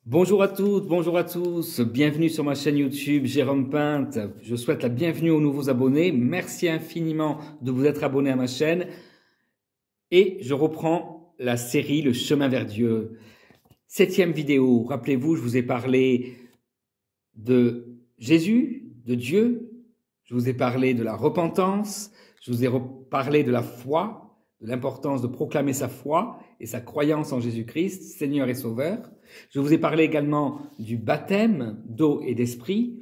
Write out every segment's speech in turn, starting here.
Bonjour à toutes, bonjour à tous, bienvenue sur ma chaîne YouTube Jérôme Pinte. Je souhaite la bienvenue aux nouveaux abonnés. Merci infiniment de vous être abonnés à ma chaîne. Et je reprends la série Le chemin vers Dieu. 7e vidéo, rappelez-vous, je vous ai parlé de Jésus, de Dieu. Je vous ai parlé de la repentance. Je vous ai parlé de la foi, de l'importance de proclamer sa foi et sa croyance en Jésus-Christ, Seigneur et Sauveur. Je vous ai parlé également du baptême d'eau et d'esprit.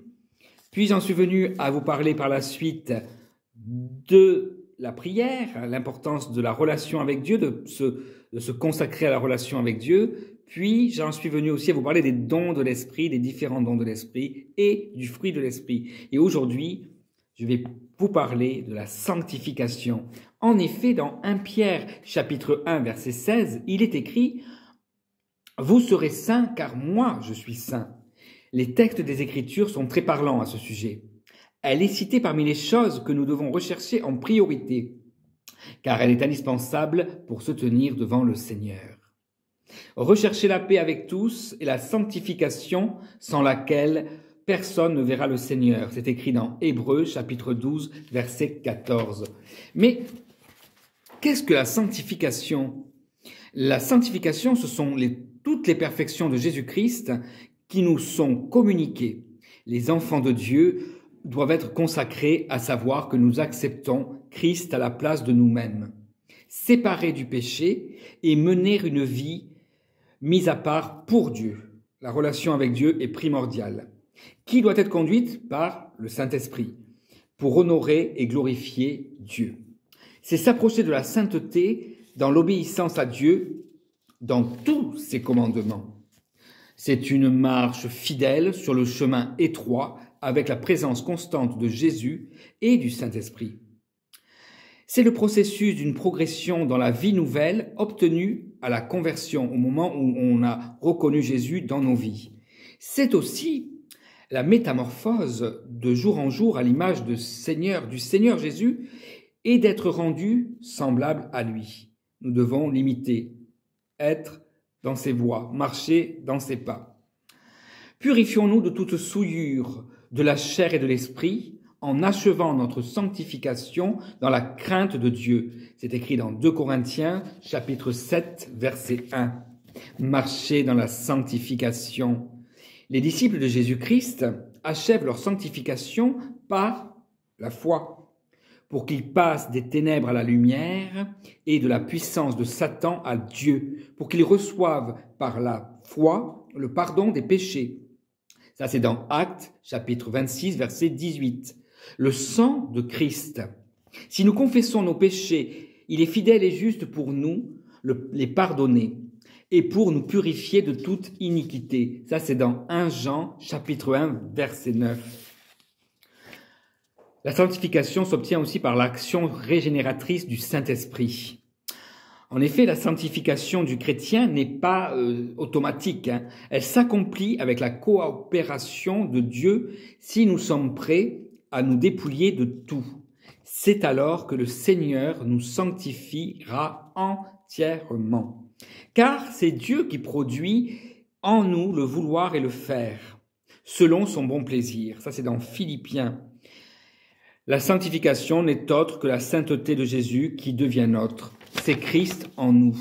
Puis j'en suis venu à vous parler par la suite de la prière, l'importance de la relation avec Dieu, de se consacrer à la relation avec Dieu. Puis j'en suis venu aussi à vous parler des dons de l'esprit, des différents dons de l'esprit et du fruit de l'esprit. Et aujourd'hui, je vais vous parler de la sanctification. En effet, dans 1 Pierre chapitre 1 verset 16, il est écrit « Vous serez saints car moi je suis saint ». Les textes des Écritures sont très parlants à ce sujet. Elle est citée parmi les choses que nous devons rechercher en priorité, car elle est indispensable pour se tenir devant le Seigneur. Recherchez la paix avec tous et la sanctification sans laquelle personne ne verra le Seigneur. C'est écrit dans Hébreux chapitre 12 verset 14. Mais qu'est-ce que la sanctification ? La sanctification, ce sont toutes les perfections de Jésus-Christ qui nous sont communiquées. Les enfants de Dieu doivent être consacrés à savoir que nous acceptons Christ à la place de nous-mêmes, séparés du péché et mener une vie mise à part pour Dieu. La relation avec Dieu est primordiale, qui doit être conduite par le Saint-Esprit pour honorer et glorifier Dieu. C'est s'approcher de la sainteté dans l'obéissance à Dieu, dans tous ses commandements. C'est une marche fidèle sur le chemin étroit avec la présence constante de Jésus et du Saint-Esprit. C'est le processus d'une progression dans la vie nouvelle obtenue à la conversion au moment où on a reconnu Jésus dans nos vies. C'est aussi la métamorphose de jour en jour à l'image du Seigneur Jésus et d'être rendu semblable à lui. Nous devons l'imiter, être dans ses voies, marcher dans ses pas. Purifions-nous de toute souillure de la chair et de l'esprit en achevant notre sanctification dans la crainte de Dieu. C'est écrit dans 2 Corinthiens chapitre 7 verset 1. Marcher dans la sanctification. Les disciples de Jésus-Christ achèvent leur sanctification par la foi, pour qu'ils passent des ténèbres à la lumière et de la puissance de Satan à Dieu, pour qu'ils reçoivent par la foi le pardon des péchés. Ça, c'est dans Actes, chapitre 26, verset 18. Le sang de Christ. Si nous confessons nos péchés, il est fidèle et juste pour nous les pardonner et pour nous purifier de toute iniquité. Ça, c'est dans 1 Jean, chapitre 1, verset 9. La sanctification s'obtient aussi par l'action régénératrice du Saint-Esprit. En effet, la sanctification du chrétien n'est pas automatique. Elle s'accomplit avec la coopération de Dieu si nous sommes prêts à nous dépouiller de tout. C'est alors que le Seigneur nous sanctifiera entièrement. Car c'est Dieu qui produit en nous le vouloir et le faire, selon son bon plaisir. Ça, c'est dans Philippiens. La sanctification n'est autre que la sainteté de Jésus qui devient nôtre. C'est Christ en nous.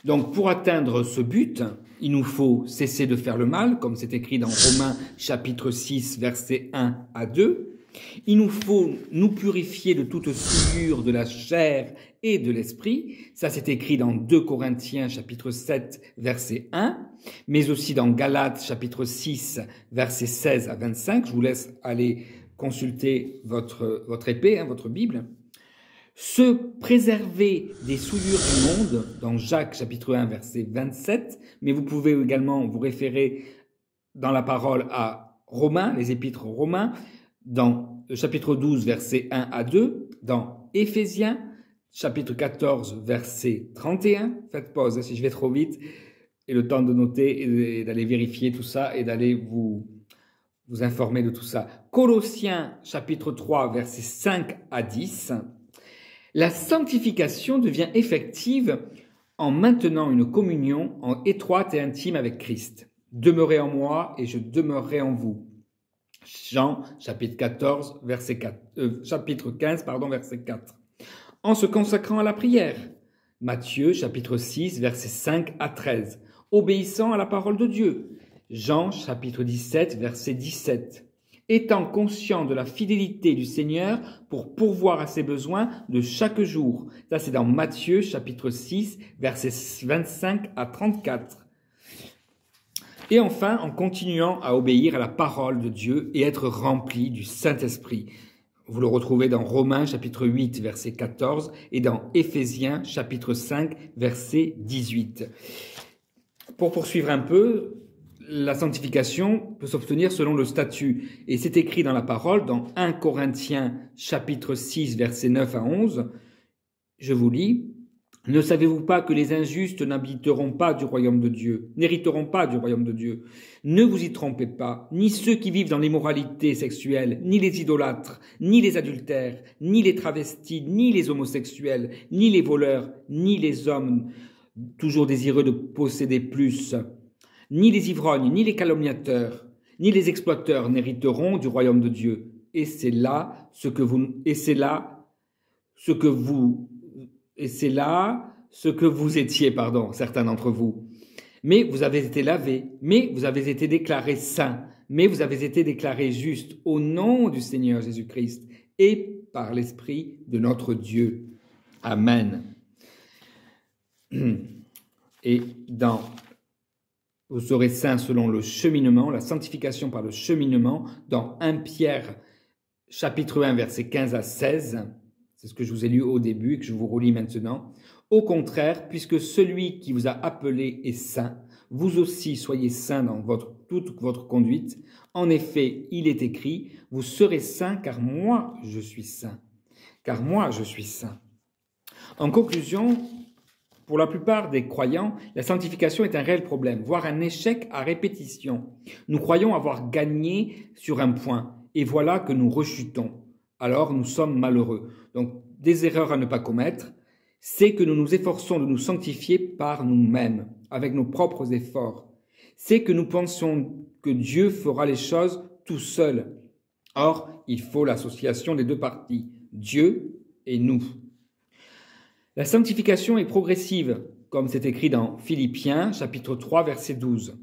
Donc, pour atteindre ce but, il nous faut cesser de faire le mal, comme c'est écrit dans Romains chapitre 6, versets 1 à 2. Il nous faut nous purifier de toute souillure de la chair et de l'esprit. Ça, c'est écrit dans 2 Corinthiens chapitre 7, verset 1, mais aussi dans Galates chapitre 6, versets 16 à 25. Je vous laisse aller consulter votre épée, votre Bible. Se préserver des souillures du monde, dans Jacques chapitre 1, verset 27, mais vous pouvez également vous référer dans la parole à Romains, les épîtres aux Romains, dans le chapitre 12, verset 1 à 2, dans Éphésiens, chapitre 14, verset 31. Faites pause si je vais trop vite, et le temps de noter et d'aller vérifier tout ça et d'aller vous informer de tout ça. Colossiens, chapitre 3, versets 5 à 10. La sanctification devient effective en maintenant une communion étroite et intime avec Christ. Demeurez en moi et je demeurerai en vous. Jean, chapitre 15, verset 4. En se consacrant à la prière. Matthieu, chapitre 6, versets 5 à 13. Obéissant à la parole de Dieu. Jean, chapitre 17, verset 17. Étant conscient de la fidélité du Seigneur pour pourvoir à ses besoins de chaque jour. Ça, c'est dans Matthieu, chapitre 6, versets 25 à 34. Et enfin, en continuant à obéir à la parole de Dieu et être rempli du Saint-Esprit. Vous le retrouvez dans Romains, chapitre 8, verset 14 et dans Éphésiens, chapitre 5, verset 18. Pour poursuivre un peu, la sanctification peut s'obtenir selon le statut. Et c'est écrit dans la parole, dans 1 Corinthiens, chapitre 6, verset 9 à 11. Je vous lis. Ne savez-vous pas que les injustes n'habiteront pas du royaume de Dieu, n'hériteront pas du royaume de Dieu? Ne vous y trompez pas, ni ceux qui vivent dans l'immoralité sexuelle, ni les idolâtres, ni les adultères, ni les travestis, ni les homosexuels, ni les voleurs, ni les hommes toujours désireux de posséder plus, ni les ivrognes, ni les calomniateurs, ni les exploiteurs n'hériteront du royaume de Dieu. Et c'est là ce que vous étiez, certains d'entre vous. Mais vous avez été lavés, mais vous avez été déclarés saints, mais vous avez été déclarés justes au nom du Seigneur Jésus-Christ et par l'Esprit de notre Dieu. Amen. Et vous serez saints selon le cheminement, la sanctification par le cheminement, dans 1 Pierre, chapitre 1, versets 15 à 16. C'est ce que je vous ai lu au début et que je vous relis maintenant. Au contraire, puisque celui qui vous a appelé est saint, vous aussi soyez saints dans toute votre conduite. En effet, il est écrit, vous serez saints car moi je suis saint. Car moi je suis saint. En conclusion, pour la plupart des croyants, la sanctification est un réel problème, voire un échec à répétition. Nous croyons avoir gagné sur un point, et voilà que nous rechutons. Alors nous sommes malheureux. Donc, des erreurs à ne pas commettre, c'est que nous nous efforçons de nous sanctifier par nous-mêmes, avec nos propres efforts. C'est que nous pensons que Dieu fera les choses tout seul. Or, il faut l'association des deux parties, Dieu et nous. La sanctification est progressive, comme c'est écrit dans Philippiens, chapitre 3, verset 12.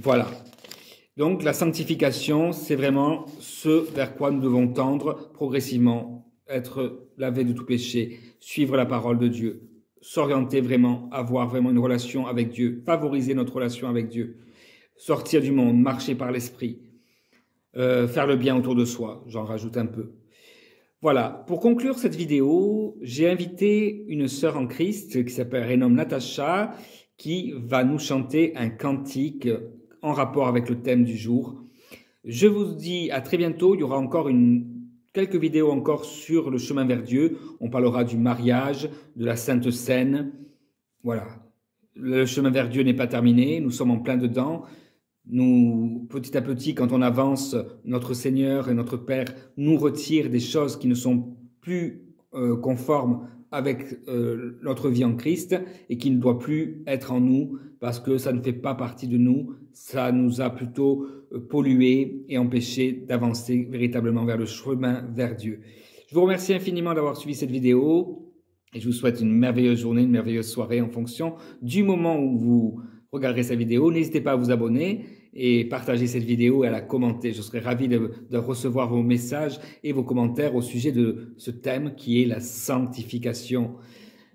Voilà. Donc, la sanctification, c'est vraiment ce vers quoi nous devons tendre progressivement, être lavés de tout péché, suivre la parole de Dieu, s'orienter vraiment, avoir vraiment une relation avec Dieu, favoriser notre relation avec Dieu, sortir du monde, marcher par l'esprit, faire le bien autour de soi, j'en rajoute un peu. Voilà, pour conclure cette vidéo, j'ai invité une sœur en Christ qui s'appelle Renom Natacha, qui va nous chanter un cantique en rapport avec le thème du jour. Je vous dis à très bientôt, il y aura encore quelques vidéos encore sur le chemin vers Dieu. On parlera du mariage, de la Sainte Seine. Voilà, le chemin vers Dieu n'est pas terminé, nous sommes en plein dedans. Nous, petit à petit, quand on avance, notre Seigneur et notre Père nous retirent des choses qui ne sont plus conformes avec notre vie en Christ et qui ne doit plus être en nous parce que ça ne fait pas partie de nous, ça nous a plutôt pollué et empêché d'avancer véritablement vers le chemin vers Dieu. Je vous remercie infiniment d'avoir suivi cette vidéo et je vous souhaite une merveilleuse journée, une merveilleuse soirée en fonction du moment où vous regarderez cette vidéo. N'hésitez pas à vous abonner et partager cette vidéo et à la commenter. Je serai ravi de recevoir vos messages et vos commentaires au sujet de ce thème qui est la sanctification.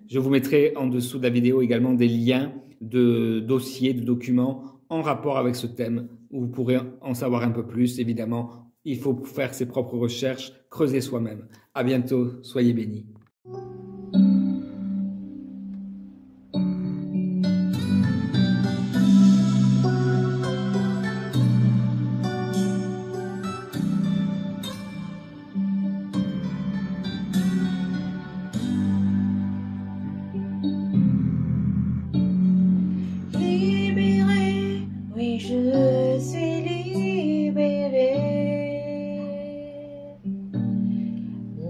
Je vous mettrai en dessous de la vidéo également des liens de dossiers, de documents en rapport avec ce thème où vous pourrez en savoir un peu plus. Évidemment, il faut faire ses propres recherches, creuser soi-même. À bientôt, soyez bénis. Je suis libérée,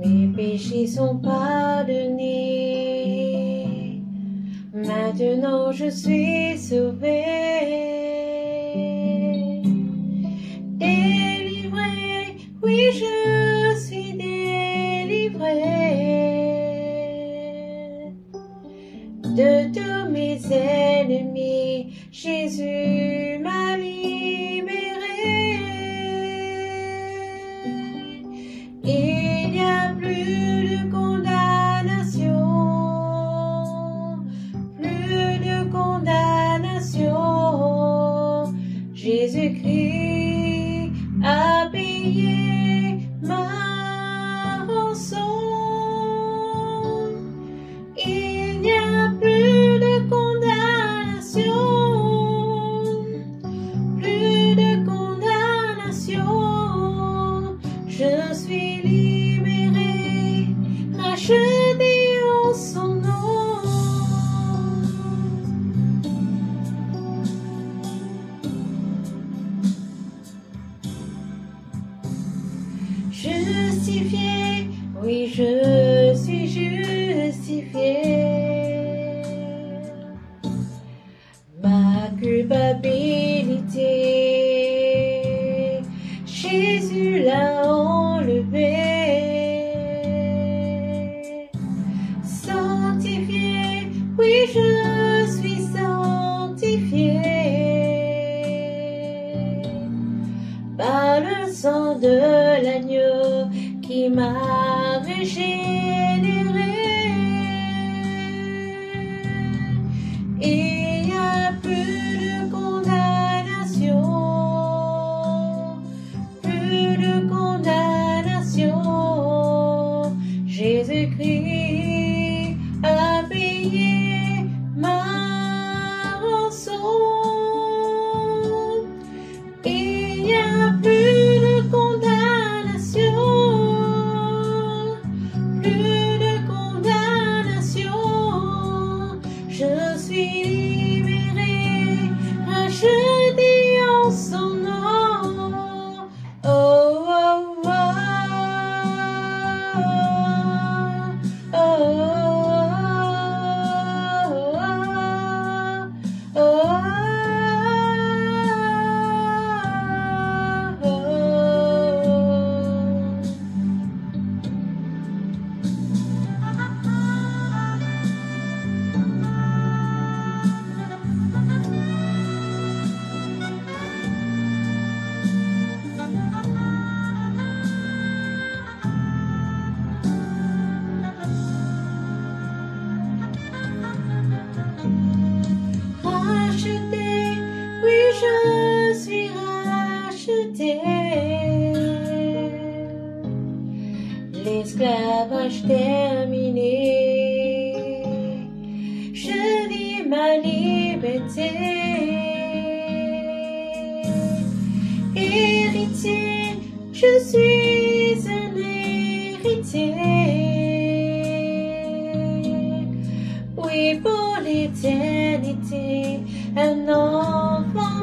mes péchés sont pas Maintenant je suis sauvé, délivré, oui je suis délivré de tous mes ennemis. Jésus m'a libéré. Il n'y a plus de condamnation, plus de condamnation. Jésus-Christ a payé ma rançon. Il n'y a plus de condamnation, plus de condamnation. Je suis libéré, racheté en son nom. Justifié, oui je suis justifié. Ma culpabilité, Jésus l'a enlevé. Sanctifié, oui je suis sanctifié par le sang de l'agneau qui m'a régénéré. Il n'y a plus de condamnation, plus de condamnation. Jésus-Christ a payé ma rançon. Il n'y a plus de condamnation, plus de condamnation. Je suis libéré, racheté en son nom. Oh, oh, oh, oh, oh, oh, oh, oh. Racheté, oui je suis racheté. L'esclavage terminé, je vis ma liberté. Héritier, je suis un héritier. Oui, pour l'éternité, un enfant